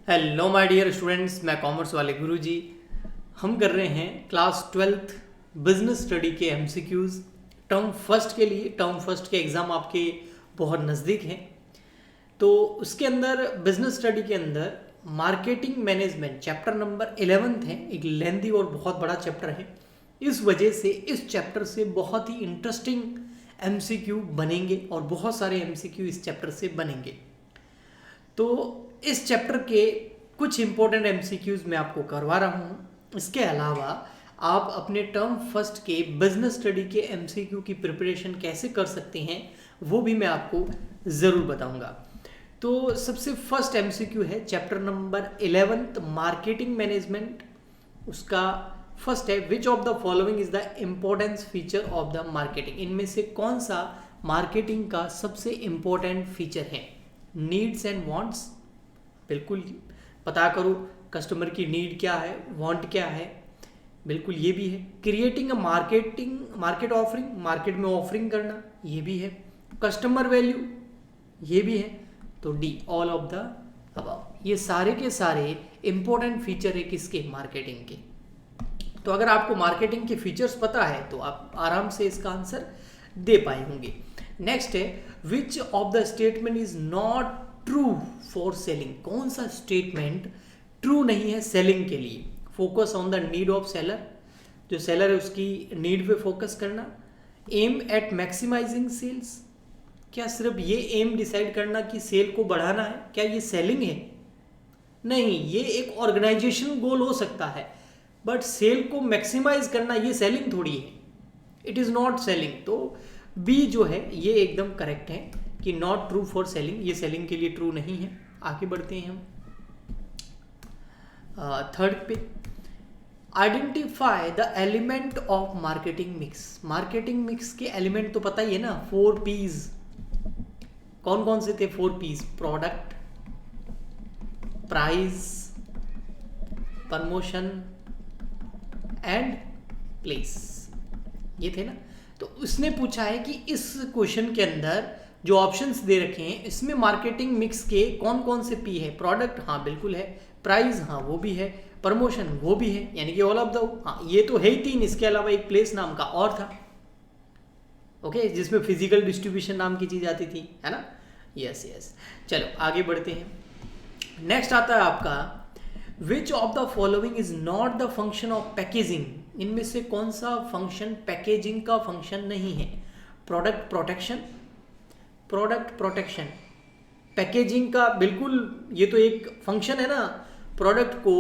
Hello my dear students, मैं commerce वाले गुरुजी। हम कर रहे हैं क्लास 12th बिजनेस स्टडी के एमसीक्यूज टर्म फर्स्ट के लिए। टर्म फर्स्ट के एग्ज़ाम आपके बहुत नज़दीक हैं, तो उसके अंदर बिजनेस स्टडी के अंदर marketing management chapter number 11th है। एक लेंदी और बहुत बड़ा चैप्टर है। इस वजह से इस चैप्टर से बहुत ही इंटरेस्टिंग एमसीक्यू बनेंगे और बहुत सारे एमसीक्यू इस चैप्टर से बनेंगे। तो इस चैप्टर के कुछ इंपॉर्टेंट एमसीक्यूज मैं आपको करवा रहा हूँ। इसके अलावा आप अपने टर्म फर्स्ट के बिजनेस स्टडी के एमसीक्यू की प्रिपरेशन कैसे कर सकते हैं वो भी मैं आपको ज़रूर बताऊंगा। तो सबसे फर्स्ट एमसीक्यू है chapter number 11th marketing management. उसका फर्स्ट है, which of the following is the importance feature of the marketing. इनमें से कौन सा मार्केटिंग का सबसे इम्पोर्टेंट फीचर है। नीड्स एंड वांट्स, बिल्कुल पता करो कस्टमर की नीड क्या है, वांट क्या है, बिल्कुल ये भी है। Creating a market offering, market में ऑफरिंग करना, ये भी है। कस्टमर वैल्यू, ये भी है। तो D, all of the above. ये सारे के सारे इंपॉर्टेंट फीचर है किसके, मार्केटिंग के। तो अगर आपको मार्केटिंग के फीचर्स पता है तो आप आराम से इसका आंसर दे पाए होंगे। नेक्स्ट है, which of the statement is not true for selling. कौन सा स्टेटमेंट ट्रू नहीं है सेलिंग के लिए। Focus on the need of seller, जो सेलर है उसकी नीड पे फोकस करना। एम एट मैक्सिमाइजिंग सेल्स, क्या सिर्फ ये एम डिसाइड करना कि सेल को बढ़ाना है, क्या ये सेलिंग है? नहीं, ये एक ऑर्गेनाइजेशन गोल हो सकता है, बट सेल को मैक्सिमाइज करना ये सेलिंग थोड़ी है, इट इज़ नॉट सेलिंग। तो बी जो है ये एकदम करेक्ट है कि नॉट ट्रू फॉर सेलिंग, ये सेलिंग के लिए ट्रू नहीं है। आगे बढ़ते हैं हम थर्ड पे, identify the element of marketing mix. Marketing mix के एलिमेंट तो पता ही है ना, 4 P's। कौन कौन से थे 4 P's? Product, price, promotion and place, ये थे ना। तो उसने पूछा है कि इस क्वेश्चन के अंदर जो ऑप्शंस दे रखे हैं इसमें मार्केटिंग मिक्स के कौन कौन से पी है। प्रोडक्ट, हाँ बिल्कुल है। प्राइस, हाँ वो भी है। प्रमोशन, वो भी है, यानी कि ऑल ऑफ द, हाँ ये तो है ही 3। इसके अलावा एक प्लेस नाम का और था, ओके, जिसमें फिजिकल डिस्ट्रीब्यूशन नाम की चीज आती थी, है ना। यस यस, चलो आगे बढ़ते हैं। नेक्स्ट आता है आपका, which of the following is not the function of packaging. इनमें से कौन सा फंक्शन पैकेजिंग का फंक्शन नहीं है। Product protection, product protection packaging का बिल्कुल, ये तो एक फंक्शन है ना। प्रोडक्ट को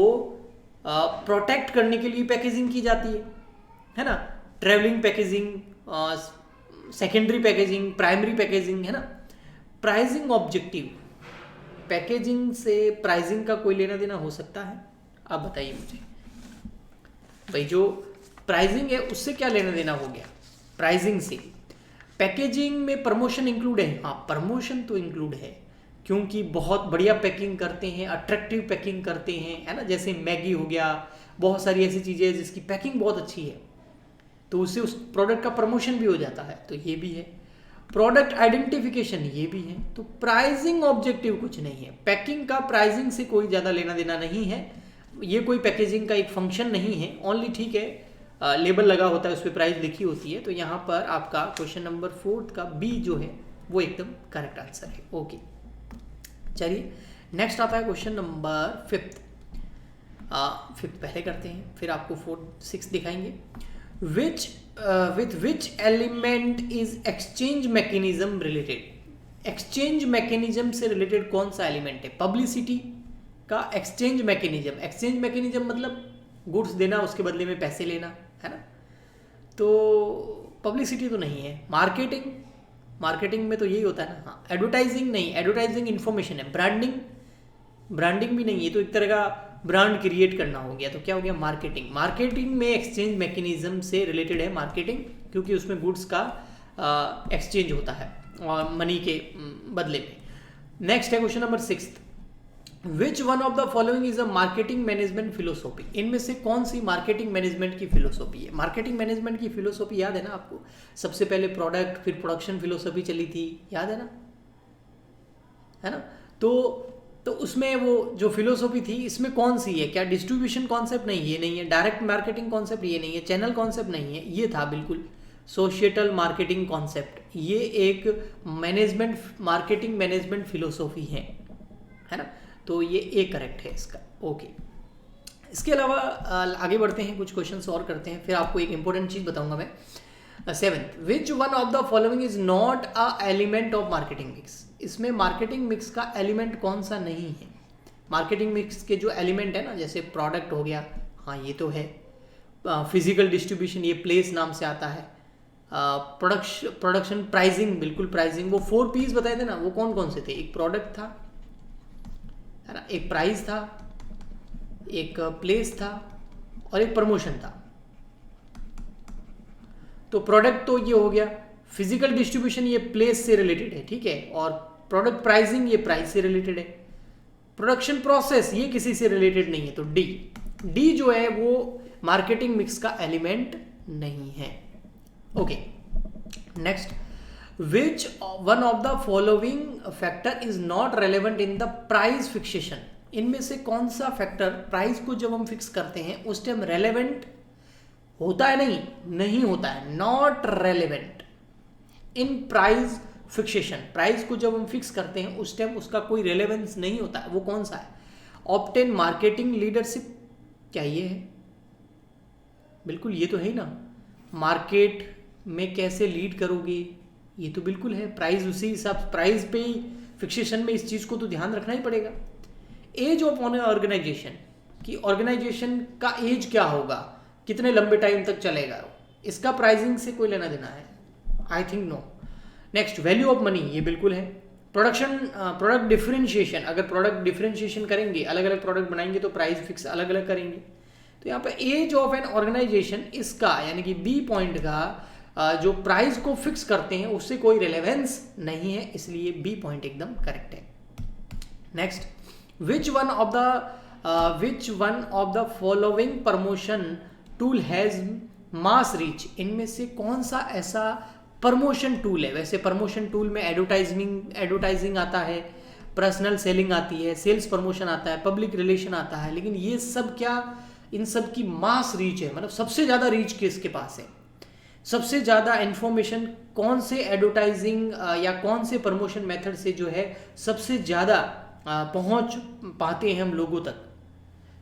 प्रोटेक्ट करने के लिए पैकेजिंग की जाती है ना। Travelling packaging, secondary packaging, primary packaging, है ना। प्राइसिंग ऑब्जेक्टिव, पैकेजिंग से प्राइसिंग का कोई लेना देना हो सकता है? आप बताइए मुझे भाई, जो प्राइसिंग है उससे क्या लेना देना हो गया प्राइसिंग से। पैकेजिंग में प्रमोशन इंक्लूड है, हाँ प्रमोशन तो इंक्लूड है, क्योंकि बहुत बढ़िया पैकिंग करते हैं, अट्रैक्टिव पैकिंग करते हैं, है ना। जैसे मैगी हो गया, बहुत सारी ऐसी चीज़ें हैं जिसकी पैकिंग बहुत अच्छी है, तो उससे उस प्रोडक्ट का प्रमोशन भी हो जाता है, तो ये भी है। प्रोडक्ट आइडेंटिफिकेशन, ये भी है। तो प्राइसिंग ऑब्जेक्टिव कुछ नहीं है, पैकिंग का प्राइसिंग से कोई ज़्यादा लेना देना नहीं है, ये कोई पैकेजिंग का एक फंक्शन नहीं है। ओनली ठीक है लेबल लगा होता है, उस पर प्राइस लिखी होती है। तो यहाँ पर आपका क्वेश्चन नंबर 4 का बी जो है वो एकदम करेक्ट आंसर है। ओके, चलिए नेक्स्ट आता है क्वेश्चन नंबर 5th। 5th पहले करते हैं, फिर आपको 4th 6th दिखाएंगे। With which element is exchange mechanism related. Exchange mechanism से रिलेटेड कौन सा एलिमेंट है? पब्लिसिटी का एक्सचेंज मैकेनिज्म। एक्सचेंज मैकेनिज्म मतलब गुड्स देना, उसके बदले में पैसे लेना, है ना। तो पब्लिसिटी तो नहीं है। मार्केटिंग, मार्केटिंग में तो यही होता है ना। हाँ, एडवर्टाइजिंग नहीं, एडवर्टाइजिंग इन्फॉर्मेशन है। ब्रांडिंग, ब्रांडिंग भी नहीं, ये तो एक तरह का ब्रांड क्रिएट करना हो गया। तो क्या हो गया? मार्केटिंग। मार्केटिंग में एक्सचेंज मैकेनिज्म से रिलेटेड है मार्केटिंग, क्योंकि उसमें गुड्स का एक्सचेंज होता है और मनी के बदले में। नेक्स्ट है question number 6th, which one of the following is a marketing management philosophy. इनमें से कौन सी मार्केटिंग मैनेजमेंट की फिलोसॉफी है? मार्केटिंग मैनेजमेंट की फिलोसॉफी याद है ना आपको? सबसे पहले प्रोडक्ट, फिर प्रोडक्शन फिलोसॉफी चली थी, याद है ना, है ना। तो तो उसमें वो जो फिलोसॉफी थी इसमें कौन सी है, क्या डिस्ट्रीब्यूशन कॉन्सेप्ट, नहीं ये नहीं है, डायरेक्ट मार्केटिंग कॉन्सेप्ट ये नहीं है, चैनल कॉन्सेप्ट नहीं है, ये था बिल्कुल सोशिएटल मार्केटिंग कॉन्सेप्ट। ये एक मैनेजमेंट मार्केटिंग मैनेजमेंट फिलोसॉफी है ना, तो ये ए करेक्ट है इसका। ओके, इसके अलावा आगे बढ़ते हैं, कुछ क्वेश्चंस और करते हैं, फिर आपको एक इंपॉर्टेंट चीज़ बताऊंगा मैं। 7th, which one of the following is not a element of marketing mix. इसमें मार्केटिंग मिक्स का एलिमेंट कौन सा नहीं है। मार्केटिंग मिक्स के जो एलिमेंट है ना, जैसे प्रोडक्ट हो गया, हाँ ये तो है, फिजिकल डिस्ट्रीब्यूशन, ये प्लेस नाम से आता है, प्रोडक्शन, प्राइसिंग, बिल्कुल प्राइसिंग, वो 4 P's बताए थे ना, वो कौन कौन से थे, एक प्रोडक्ट था है ना, एक प्राइस था, एक प्लेस था और एक प्रमोशन था। तो प्रोडक्ट तो ये हो गया, फिजिकल डिस्ट्रीब्यूशन ये प्लेस से रिलेटेड है, ठीक है, और प्रोडक्ट प्राइसिंग ये प्राइस से रिलेटेड है, प्रोडक्शन प्रोसेस ये किसी से रिलेटेड नहीं है, तो डी जो है वो मार्केटिंग मिक्स का एलिमेंट नहीं है। Okay, next, which one of the following factor is not relevant in the price fixation. इनमें से कौन सा फैक्टर प्राइस को जब हम फिक्स करते हैं उस टाइम रेलेवेंट होता है, नहीं होता है, not relevant in price fixation. Price को जब हम फिक्स करते हैं उस टाइम उसका कोई रेलेवेंस नहीं होता है, वो कौन सा है, ऑब्टेन मार्केटिंग लीडरशिप, क्या ये है, बिल्कुल ये तो है ही ना, मार्केट में कैसे लीड करोगे, ये तो बिल्कुल है, प्राइस उसी हिसाब, प्राइस पे ही फिक्सेशन में इस चीज़ को तो ध्यान रखना ही पड़ेगा। एज ऑफ ऑर्गेनाइजेशन, कि ऑर्गेनाइजेशन का एज क्या होगा, कितने लंबे टाइम तक चलेगा, इसका प्राइसिंग से कोई लेना देना है, I think no. Next, value of money, ये बिल्कुल है। प्रोडक्ट डिफरेंशिएशन, अगर प्रोडक्ट डिफरेंशिएशन करेंगे, अलग अलग प्रोडक्ट बनाएंगे तो प्राइस फिक्स अलग अलग करेंगे। तो यहाँ पे एज ऑफ एन ऑर्गेनाइजेशन, इसका यानी कि बी पॉइंट का जो प्राइस को फिक्स करते हैं उससे कोई रिलेवेंस नहीं है, इसलिए बी पॉइंट एकदम करेक्ट है। Next, which one of the following promotion tool has mass reach. इनमें से कौन सा ऐसा प्रमोशन टूल है, वैसे प्रमोशन टूल में एडवर्टाइजिंग आता है, पर्सनल सेलिंग आती है, सेल्स प्रमोशन आता है, पब्लिक रिलेशन आता है, लेकिन ये सब क्या, इन सब की मास रीच है, मतलब सबसे ज़्यादा रीच किसके पास है, सबसे ज़्यादा इंफॉर्मेशन कौन से एडवर्टाइजिंग या कौन से प्रमोशन मेथड से जो है सबसे ज़्यादा पहुंच पाते हैं हम लोगों तक,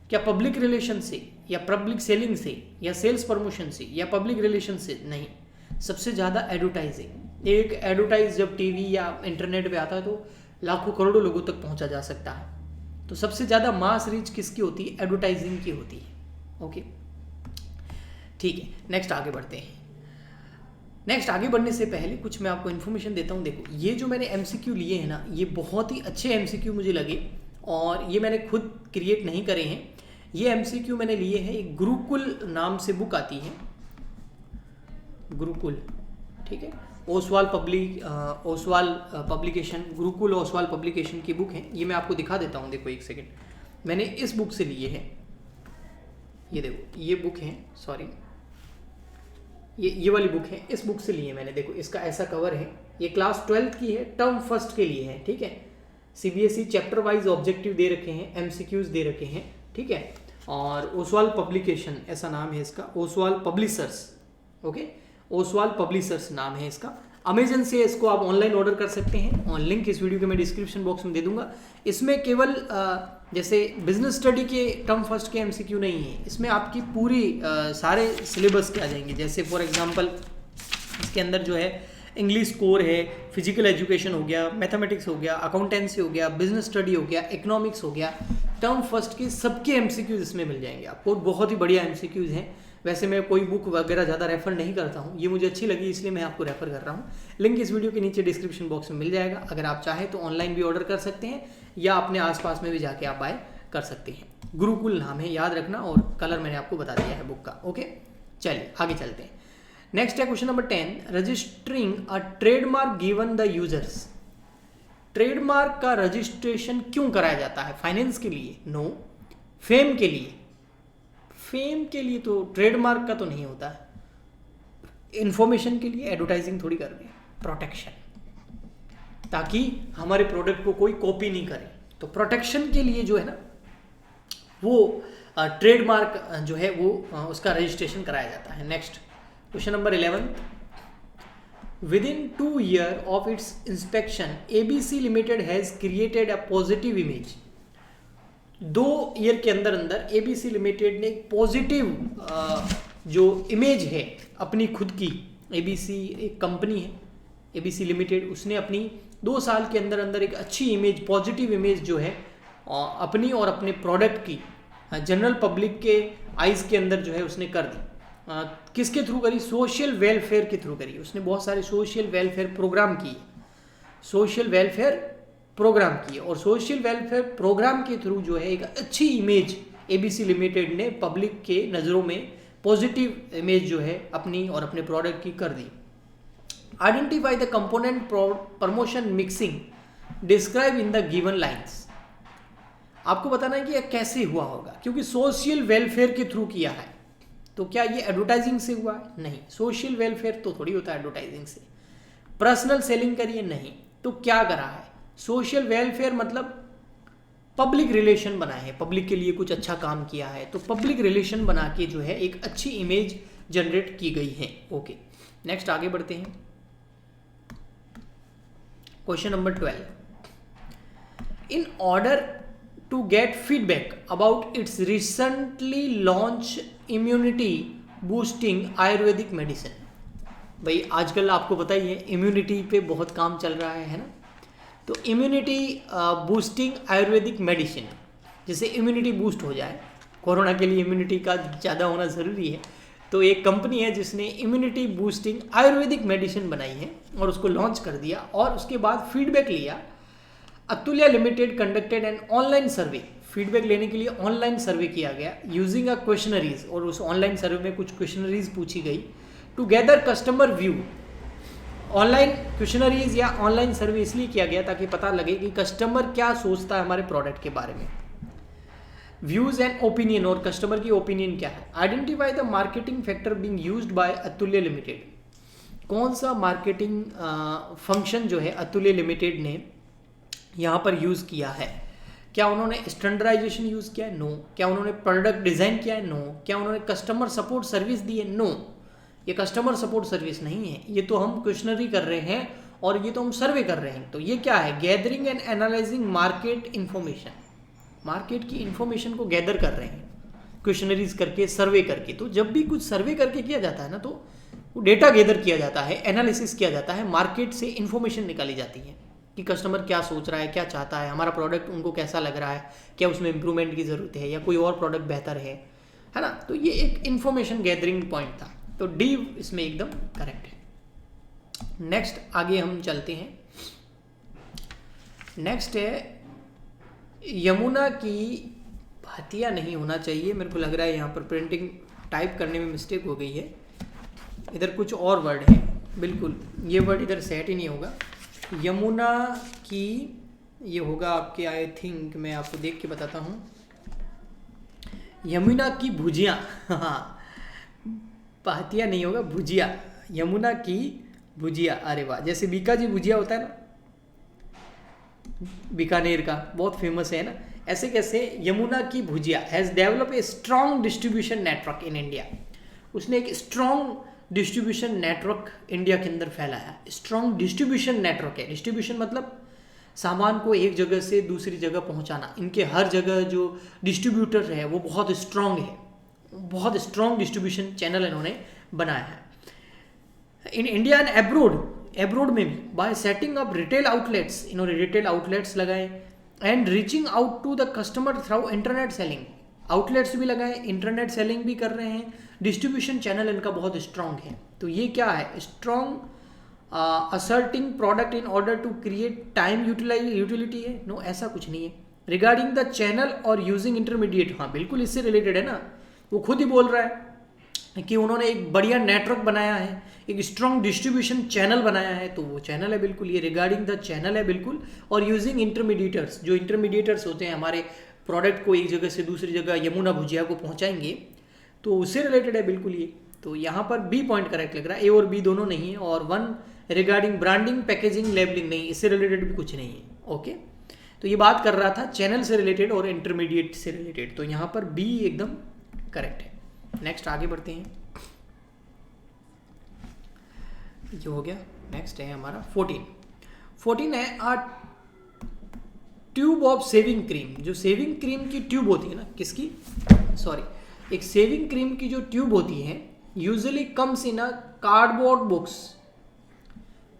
क्या पब्लिक रिलेशन से या पब्लिक सेलिंग से या सेल्स प्रमोशन से या पब्लिक रिलेशन से, नहीं, सबसे ज़्यादा एडवर्टाइजिंग। एक एडवर्टाइज जब टीवी या इंटरनेट पे आता है तो लाखों करोड़ों लोगों तक पहुंचा जा सकता है, तो सबसे ज़्यादा मास रीच किसकी होती है, एडवर्टाइजिंग की होती है। ओके, ठीक है, नेक्स्ट आगे बढ़ते हैं। नेक्स्ट आगे बढ़ने से पहले कुछ मैं आपको इन्फॉर्मेशन देता हूँ। देखो, ये जो मैंने MCQ लिए हैं ना, ये बहुत ही अच्छे MCQ मुझे लगे और ये मैंने खुद क्रिएट नहीं करे हैं। ये MCQ मैंने लिए हैं, एक गुरुकुल नाम से बुक आती है, गुरुकुल, ठीक है, ओसवाल पब्लिकेशन, गुरुकुल ओसवाल पब्लिकेशन की बुक है। ये मैं आपको दिखा देता हूँ, देखो एक सेकेंड, मैंने इस बुक से लिए हैं, ये देखो ये बुक है, सॉरी ये वाली बुक है, इस बुक से लिए मैंने, देखो इसका ऐसा कवर है, ये क्लास 12th की है, टर्म फर्स्ट के लिए है, ठीक है, CBSE चैप्टर वाइज ऑब्जेक्टिव दे रखे हैं, MCQs दे रखे हैं, ठीक है, और ओसवाल पब्लिकेशन ऐसा नाम है इसका, Oswal publishers, okay, Oswal publishers नाम है इसका। अमेजन से इसको आप ऑनलाइन ऑर्डर कर सकते हैं, और लिंक इस वीडियो के मैं डिस्क्रिप्शन बॉक्स में दे दूंगा। इसमें केवल जैसे बिजनेस स्टडी के टर्म फर्स्ट के MCQ नहीं है, इसमें आपकी पूरी सारे सिलेबस के आ जाएंगे। जैसे फॉर एग्जांपल इसके अंदर जो है इंग्लिश कोर है, फिजिकल एजुकेशन हो गया, मैथमेटिक्स हो गया, अकाउंटेंसी हो गया, बिजनेस स्टडी हो गया, इकोनॉमिक्स हो गया, टर्म फर्स्ट के सबके MCQs इसमें मिल जाएंगे आपको, बहुत ही बढ़िया MCQs हैं। वैसे मैं कोई बुक वगैरह ज़्यादा रेफर नहीं करता हूँ, ये मुझे अच्छी लगी इसलिए मैं आपको रेफर कर रहा हूँ। लिंक इस वीडियो के नीचे डिस्क्रिप्शन बॉक्स में मिल जाएगा, अगर आप चाहें तो ऑनलाइन भी ऑर्डर कर सकते हैं या अपने आसपास में भी जाके आप बाय कर सकते हैं। गुरुकुल नाम है, याद रखना, और कलर मैंने आपको बता दिया है बुक का। ओके, चलिए आगे चलते हैं। नेक्स्ट है question number 10, registering a trademark given the users. Trademark का रजिस्ट्रेशन क्यों कराया जाता है, फाइनेंस के लिए? नो, फेम के लिए। फेम के लिए तो ट्रेडमार्क का तो नहीं होता है, इंफॉर्मेशन के लिए, एडवर्टाइजिंग थोड़ी कर रहे हैं, प्रोटेक्शन, ताकि हमारे प्रोडक्ट को कोई कॉपी नहीं करे, तो प्रोटेक्शन के लिए जो है ना वो ट्रेडमार्क जो है वो उसका रजिस्ट्रेशन कराया जाता है। Next question number 11, within 2 years of its inspection ABC Limited has created a positive image। 2 year के अंदर अंदर ABC लिमिटेड ने एक पॉजिटिव जो इमेज है अपनी खुद की, ABC एक कंपनी है ABC लिमिटेड, उसने अपनी 2 साल के अंदर अंदर एक अच्छी इमेज, पॉजिटिव इमेज जो है अपनी और अपने प्रोडक्ट की जनरल पब्लिक के आइज़ के अंदर जो है उसने कर दी। किसके थ्रू करी? सोशल वेलफेयर के थ्रू करी। उसने बहुत सारे सोशल वेलफेयर प्रोग्राम किए, सोशल वेलफेयर प्रोग्राम किए, और सोशल वेलफेयर प्रोग्राम के थ्रू जो है एक अच्छी इमेज ABC लिमिटेड ने पब्लिक के नज़रों में पॉजिटिव इमेज जो है अपनी और अपने प्रोडक्ट की कर दी। Identify the component promotion mixing describe in the given lines. आपको बताना है कि यह कैसे हुआ होगा, क्योंकि सोशल वेलफेयर के थ्रू किया है, तो क्या ये एडवर्टाइजिंग से हुआ है? नहीं, सोशल वेलफेयर तो थोड़ी होता है एडवर्टाइजिंग से। पर्सनल सेलिंग करिए? नहीं, तो क्या करा है? सोशल वेलफेयर मतलब पब्लिक रिलेशन बनाए हैं, पब्लिक के लिए कुछ अच्छा काम किया है, तो पब्लिक रिलेशन बना के जो है एक अच्छी इमेज जनरेट की गई है। ओके, नेक्स्ट आगे बढ़ते हैं। Question number 12, in order to get feedback about its recently launched immunity boosting Ayurvedic medicine. भाई आजकल आपको पता ही है इम्यूनिटी पे बहुत काम चल रहा है ना, तो इम्यूनिटी बूस्टिंग आयुर्वेदिक मेडिसिन, जिससे इम्यूनिटी बूस्ट हो जाए। कोरोना के लिए इम्यूनिटी का ज़्यादा होना ज़रूरी है, तो एक कंपनी है जिसने इम्यूनिटी बूस्टिंग आयुर्वेदिक मेडिसिन बनाई है और उसको लॉन्च कर दिया, और उसके बाद फीडबैक लिया। Atulya limited conducted an online survey. Feedback लेने के लिए ऑनलाइन सर्वे किया गया यूजिंग अ क्वेश्चनरीज, और उस ऑनलाइन सर्वे में कुछ क्वेश्चनरीज पूछी गई to gather customer view. Online questionnaires या ऑनलाइन सर्वे इसलिए किया गया ताकि पता लगे कि कस्टमर क्या सोचता है हमारे प्रोडक्ट के बारे में। व्यूज एंड ओपिनियन, और कस्टमर की ओपिनियन क्या है। Identify the marketing factor being used by अतुल्य लिमिटेड। कौन सा मार्केटिंग फंक्शन जो है अतुल्य लिमिटेड ने यहाँ पर यूज़ किया है। क्या उन्होंने स्टैंडर्डाइजेशन यूज़ किया है? नो। क्या उन्होंने प्रोडक्ट डिज़ाइन किया है? नो। क्या उन्होंने कस्टमर सपोर्ट सर्विस दी है? नो। ये कस्टमर सपोर्ट सर्विस नहीं है, ये तो हम क्वेश्चनरी कर रहे हैं और ये तो हम सर्वे कर रहे हैं। तो ये क्या है? Gathering and analysing market information. Market की इन्फॉर्मेशन को गैदर कर रहे हैं क्वेश्चनरीज करके, सर्वे करके। तो जब भी कुछ सर्वे करके किया जाता है ना, तो वो डेटा गैदर किया जाता है, एनालिसिस किया जाता है, मार्केट से इन्फॉर्मेशन निकाली जाती है कि कस्टमर क्या सोच रहा है, क्या चाहता है, हमारा प्रोडक्ट उनको कैसा लग रहा है, क्या उसमें इंप्रूवमेंट की ज़रूरत है या कोई और प्रोडक्ट बेहतर है ना। तो ये एक इन्फॉर्मेशन गैदरिंग पॉइंट था, तो डी इसमें एकदम करेक्ट है। नेक्स्ट आगे हम चलते हैं। नेक्स्ट है यमुना की भातिया नहीं होना चाहिए, मेरे को लग रहा है यहाँ पर प्रिंटिंग टाइप करने में मिस्टेक हो गई है, इधर कुछ और वर्ड है, बिल्कुल ये वर्ड इधर सेट ही नहीं होगा। यमुना की ये होगा आपके, आई थिंक मैं आपको देख के बताता हूँ, यमुना की भुजिया। हाँ, पातिया नहीं होगा, भुजिया, यमुना की भुजिया। अरे वाह, जैसे बीका जी भुजिया होता है ना, बीकानेर का बहुत फेमस है ना, ऐसे कैसे यमुना की bhujia has developed a strong distribution network in India. उसने एक स्ट्रॉन्ग डिस्ट्रीब्यूशन नेटवर्क इंडिया के अंदर फैलाया। स्ट्रॉन्ग डिस्ट्रीब्यूशन नेटवर्क है, डिस्ट्रीब्यूशन मतलब सामान को एक जगह से दूसरी जगह पहुंचाना। इनके हर जगह जो डिस्ट्रीब्यूटर है वो बहुत स्ट्रॉन्ग है, बहुत स्ट्रॉन्ग डिस्ट्रीब्यूशन चैनल इन्होंने बनाया है इन इंडिया एंड एब्रोड में भी। By setting up retail outlets, इन्होंने रिटेल आउटलेट्स लगाए and reaching out to the customer through internet selling. Outlets भी लगाए, इंटरनेट सेलिंग भी कर रहे हैं, डिस्ट्रीब्यूशन चैनल इनका बहुत स्ट्रॉन्ग है। तो ये क्या है? Strong asserting product in order to create time utility है? नो, ऐसा कुछ नहीं है। रिगार्डिंग द चैनल और यूजिंग इंटरमीडिएट, हाँ बिल्कुल इससे रिलेटेड है ना, वो खुद ही बोल रहा है कि उन्होंने एक बढ़िया नेटवर्क बनाया है, एक स्ट्रॉन्ग डिस्ट्रीब्यूशन चैनल बनाया है, तो वो चैनल है बिल्कुल, ये रिगार्डिंग द चैनल है बिल्कुल। और यूजिंग इंटरमीडिएटर्स, जो इंटरमीडिएटर्स होते हैं हमारे प्रोडक्ट को एक जगह से दूसरी जगह यमुना भुजिया को पहुंचाएंगे, तो उससे रिलेटेड है बिल्कुल ये। तो यहाँ पर बी पॉइंट करेक्ट लग रहा है, ए और बी दोनों नहीं है। और 1 रिगार्डिंग ब्रांडिंग पैकेजिंग लेबलिंग, नहीं, इससे रिलेटेड भी कुछ नहीं है। ओके, तो ये बात कर रहा था चैनल से रिलेटेड और इंटरमीडिएट से रिलेटेड, तो यहाँ पर बी एकदम करेक्ट है। नेक्स्ट आगे बढ़ते हैं, ये हो गया। नेक्स्ट है हमारा 14 है आ ट्यूब ऑफ सेविंग क्रीम। जो सेविंग क्रीम की ट्यूब होती है ना, किसकी, सॉरी, एक सेविंग क्रीम की जो ट्यूब होती है usually comes in a cardboard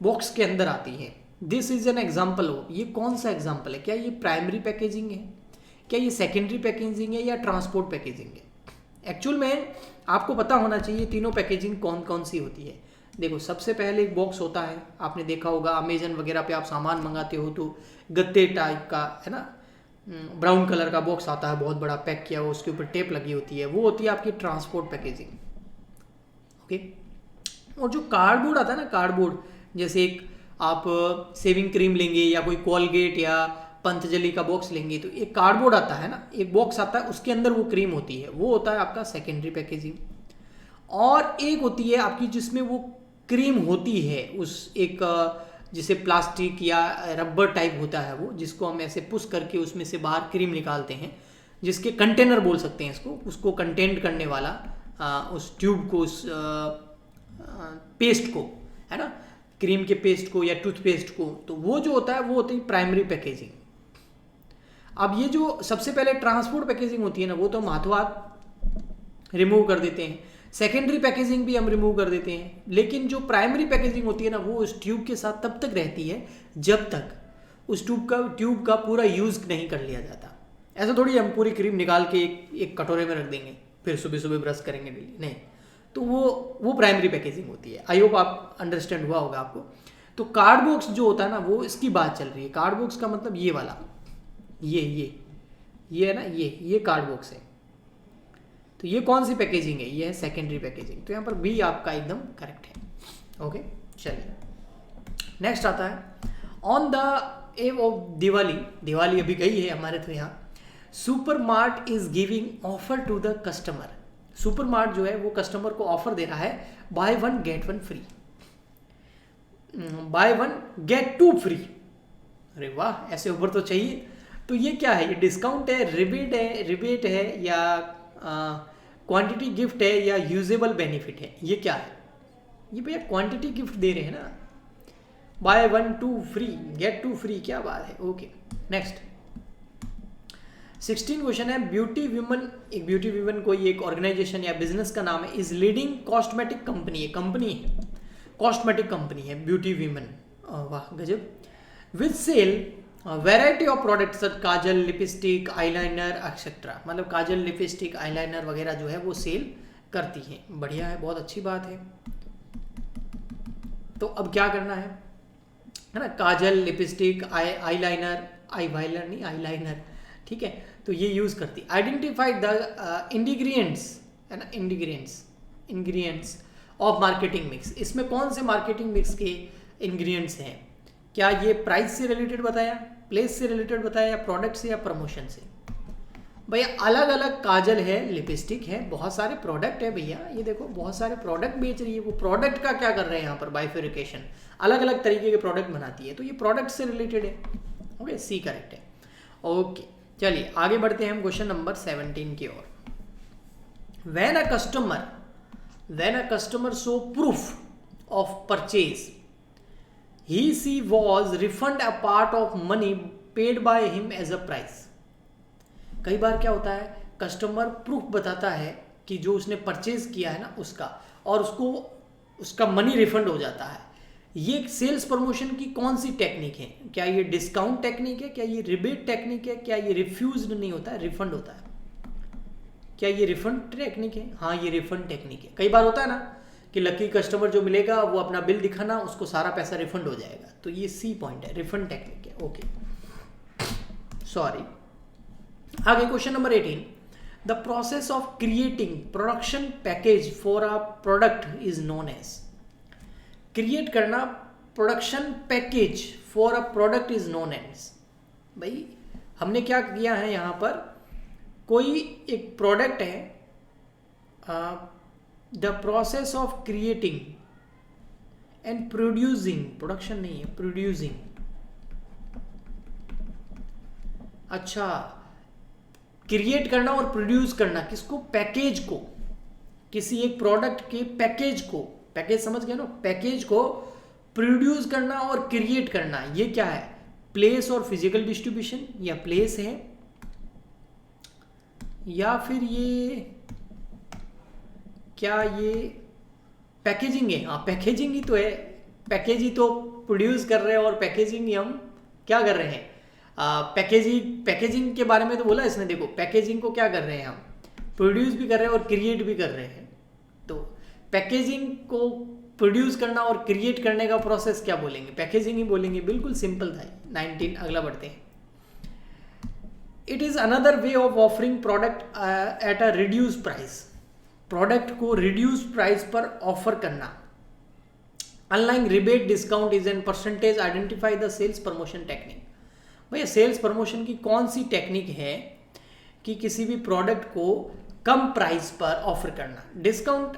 box के अंदर आती है। This is an example of, ये कौन सा एग्जाम्पल है? क्या ये प्राइमरी पैकेजिंग है, क्या ये सेकेंडरी पैकेजिंग है, या ट्रांसपोर्ट पैकेजिंग है? एक्चुअल में आपको पता होना चाहिए तीनों पैकेजिंग कौन कौन सी होती है। देखो, सबसे पहले एक बॉक्स होता है, आपने देखा होगा अमेजन वगैरह पे आप सामान मंगाते हो तो गत्ते टाइप का है ना, ब्राउन कलर का बॉक्स आता है, बहुत बड़ा पैक किया हुआ, उसके ऊपर टेप लगी होती है, वो होती है आपकी ट्रांसपोर्ट पैकेजिंग। ओके, और जो कार्डबोर्ड आता है ना, कार्डबोर्ड, जैसे एक आप सेविंग क्रीम लेंगे या कोई कोलगेट या पंतजलि का बॉक्स लेंगे, तो एक कार्डबोर्ड आता है ना, एक बॉक्स आता है, उसके अंदर वो क्रीम होती है, वो होता है आपका सेकेंडरी पैकेजिंग। और एक होती है आपकी जिसमें वो क्रीम होती है, उस एक जिसे प्लास्टिक या रबर टाइप होता है वो, जिसको हम ऐसे पुश करके उसमें से बाहर क्रीम निकालते हैं, जिसके कंटेनर बोल सकते हैं इसको, उसको कंटेंट करने वाला उस ट्यूब को, उस पेस्ट को, है ना, क्रीम के पेस्ट को या टूथपेस्ट को, तो वो जो होता है वो होती है प्राइमरी पैकेजिंग। अब ये जो सबसे पहले ट्रांसपोर्ट पैकेजिंग होती है ना, वो तो हम हाथों हाथ रिमूव कर देते हैं, सेकेंडरी पैकेजिंग भी हम रिमूव कर देते हैं, लेकिन जो प्राइमरी पैकेजिंग होती है ना, वो उस ट्यूब के साथ तब तक रहती है जब तक उस ट्यूब का पूरा यूज नहीं कर लिया जाता। ऐसा थोड़ी हम पूरी क्रीम निकाल के एक कटोरे में रख देंगे फिर सुबह सुबह ब्रश करेंगे डेली, नहीं, तो वो प्राइमरी पैकेजिंग होती है। आई होप आप अंडरस्टैंड हुआ होगा आपको। तो कार्ड बॉक्स जो होता है ना, वो इसकी बात चल रही है। कार्ड बॉक्स का मतलब ये वाला, ये है ना, ये कार्ड बॉक्स है। तो ये कौन सी पैकेजिंग है? ये है सेकेंडरी पैकेजिंग। तो यहाँ पर बी आपका एकदम करेक्ट है। ओके, चलिए नेक्स्ट आता है on the eve of Diwali अभी गई है हमारे, तो यहाँ super mart is giving offer to the customer. Super mart जो है वो कस्टमर को ऑफर दे रहा है, buy 1 get 1 free, buy 1 get 2 free. अरे वाह, ऐसे ऑफर तो चाहिए। तो ये क्या है? ये डिस्काउंट है, रिबेट है या क्वांटिटी गिफ्ट है या यूजेबल बेनिफिट है? ये क्या है? ये भैया क्वांटिटी गिफ्ट दे रहे हैं ना, बाय 1 2 फ्री, गेट 2 फ्री, क्या बात है। ओके, नेक्स्ट 16 क्वेश्चन है, ब्यूटी विमन कोई एक ऑर्गेनाइजेशन या बिजनेस का नाम है, इज लीडिंग कॉस्मेटिक कंपनी है, कॉस्मेटिक कंपनी है ब्यूटी विमन। वाह गजब। With sale variety of products such kajal, lipstick, eyeliner etcetera, मतलब काजल, लिपस्टिक, आईलाइनर वगैरह जो है वो सेल करती है। बढ़िया है, बहुत अच्छी बात है। तो अब क्या करना है ना, काजल, लिपस्टिक, आईलाइनर, ठीक है, तो ये यूज करती। आइडेंटिफाई द इंग्रेडिएंट्स, है ना, इंग्रेडिएंट्स ऑफ मार्केटिंग मिक्स। इसमें कौन से मार्केटिंग मिक्स के इंग्रेडिएंट्स हैं? क्या ये प्राइस से रिलेटेड बताया, प्लेस से रिलेटेड बताया, या प्रोडक्ट से, या प्रमोशन से? भैया अलग अलग काजल है, लिपस्टिक है, बहुत सारे प्रोडक्ट है भैया। ये देखो बहुत सारे प्रोडक्ट बेच रही है, वो प्रोडक्ट का क्या कर रहे हैं यहाँ पर? बाइफिकेशन, अलग अलग तरीके के प्रोडक्ट बनाती है, तो ये प्रोडक्ट से रिलेटेड है। ओके, सी करेक्ट है। ओके, चलिए आगे बढ़ते हैं हम क्वेश्चन नंबर 17 की ओर। When a customer show proof of purchase, he was refund a part of money paid by him as a price। कई बार क्या होता है, कस्टमर प्रूफ बताता है कि जो उसने परचेज किया है ना उसका, और उसको उसका मनी रिफंड हो जाता है। ये सेल्स प्रमोशन की कौन सी टेक्निक है? क्या ये डिस्काउंट टेक्निक है, क्या ये रिबेट टेक्निक है, क्या ये रिफ्यूज नहीं होता है, रिफंड होता है? क्या ये रिफंड टेक्निक है? हाँ, ये रिफंड टेक्निक है। कई बार होता है ना कि लकी कस्टमर जो मिलेगा वो अपना बिल दिखाना, उसको सारा पैसा रिफंड हो जाएगा, तो ये सी पॉइंट है, रिफंड टेक्निक है। Okay, sorry. आगे question number 18, the process of creating production package for a product is known as. Create करना production package for a product is known as. भाई हमने क्या किया है यहाँ पर, कोई एक प्रोडक्ट है, the process of creating and producing, production नहीं है, प्रोड्यूसिंग अच्छा, क्रिएट करना और प्रोड्यूस करना किसको? पैकेज को, किसी एक प्रोडक्ट के पैकेज को, पैकेज समझ गए ना, पैकेज को प्रोड्यूस करना और क्रिएट करना, ये क्या है? प्लेस और फिजिकल डिस्ट्रीब्यूशन, या प्लेस है, या फिर ये क्या, ये पैकेजिंग है? हाँ, पैकेजिंग ही तो है, पैकेज ही तो प्रोड्यूस कर रहे हैं और पैकेजिंग ही हम क्या कर रहे हैं? पैकेजिंग के बारे में तो बोला इसने। देखो, पैकेजिंग को क्या कर रहे हैं हम? प्रोड्यूस भी कर रहे हैं और क्रिएट भी कर रहे हैं। तो पैकेजिंग को प्रोड्यूस करना और क्रिएट करने का प्रोसेस क्या बोलेंगे? पैकेजिंग ही बोलेंगे। बिल्कुल सिंपल था। 19 अगला बढ़ते हैं। It is another way of offering product at a reduce price, product को रिड्यूस प्राइस पर ऑफर करना। Unlike rebate discount is an percentage, identify the sales promotion technique. भैया सेल्स प्रमोशन की कौन सी टेक्निक है कि किसी भी प्रोडक्ट को कम प्राइस पर ऑफर करना? डिस्काउंट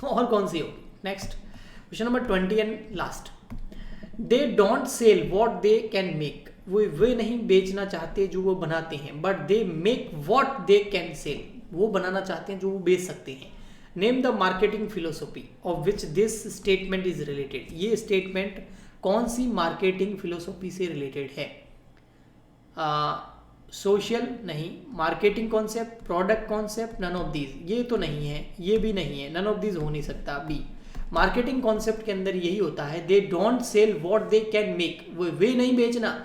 और कौन सी होगी? Next question number 20 and last. They don't sell what they can make, वे नहीं बेचना चाहते जो वो बनाते हैं, but they make what they can sell, वो बनाना चाहते हैं जो वो बेच सकते हैं। Name the marketing philosophy of which this statement is related, ये स्टेटमेंट कौन सी मार्केटिंग फिलोसॉफी से रिलेटेड है? सोशल नहीं, marketing concept, product concept, none of these, ये तो नहीं है, ये भी नहीं है, नन ऑफ दीज हो नहीं सकता। बी, मार्केटिंग कॉन्सेप्ट के अंदर यही होता है, they don't sell what they can make, वे नहीं बेचना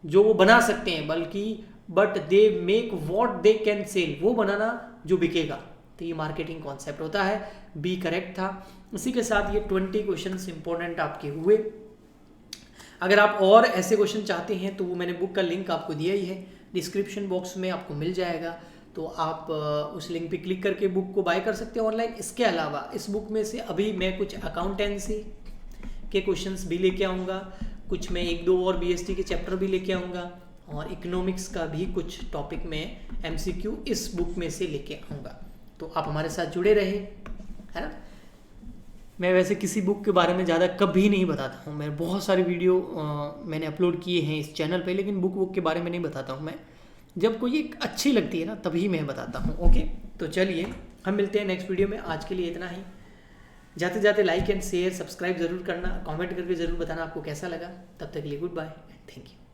जो वो बना सकते हैं, बल्कि but they make what they can sell, वो बनाना जो बिकेगा। तो ये मार्केटिंग कॉन्सेप्ट होता है। बी करेक्ट था। इसी के साथ ये 20 क्वेश्चंस इंपॉर्टेंट आपके हुए। अगर आप और ऐसे क्वेश्चन चाहते हैं तो वो मैंने बुक का लिंक आपको दिया ही है, डिस्क्रिप्शन बॉक्स में आपको मिल जाएगा, तो आप उस लिंक पे क्लिक करके बुक को बाय कर सकते हैं ऑनलाइन। इसके अलावा इस बुक में से अभी मैं कुछ अकाउंटेंसी के क्वेश्चंस भी लेके आऊँगा, कुछ मैं 1-2 और बीएसटी के चैप्टर भी लेके आऊँगा, और इकोनॉमिक्स का भी कुछ टॉपिक में एमसीक्यू इस बुक में से लेके आऊँगा। तो आप हमारे साथ जुड़े रहे, है ना। मैं वैसे किसी बुक के बारे में ज़्यादा कभी नहीं बताता हूँ, मैं बहुत सारी वीडियो मैंने अपलोड किए हैं इस चैनल पे, लेकिन बुक के बारे में नहीं बताता हूँ मैं। जब कोई एक अच्छी लगती है ना तभी मैं बताता हूँ। ओके, तो चलिए हम मिलते हैं नेक्स्ट वीडियो में। आज के लिए इतना ही। जाते जाते लाइक एंड शेयर सब्सक्राइब ज़रूर करना, कमेंट करके ज़रूर बताना आपको कैसा लगा। तब तक के लिए goodbye and thank you.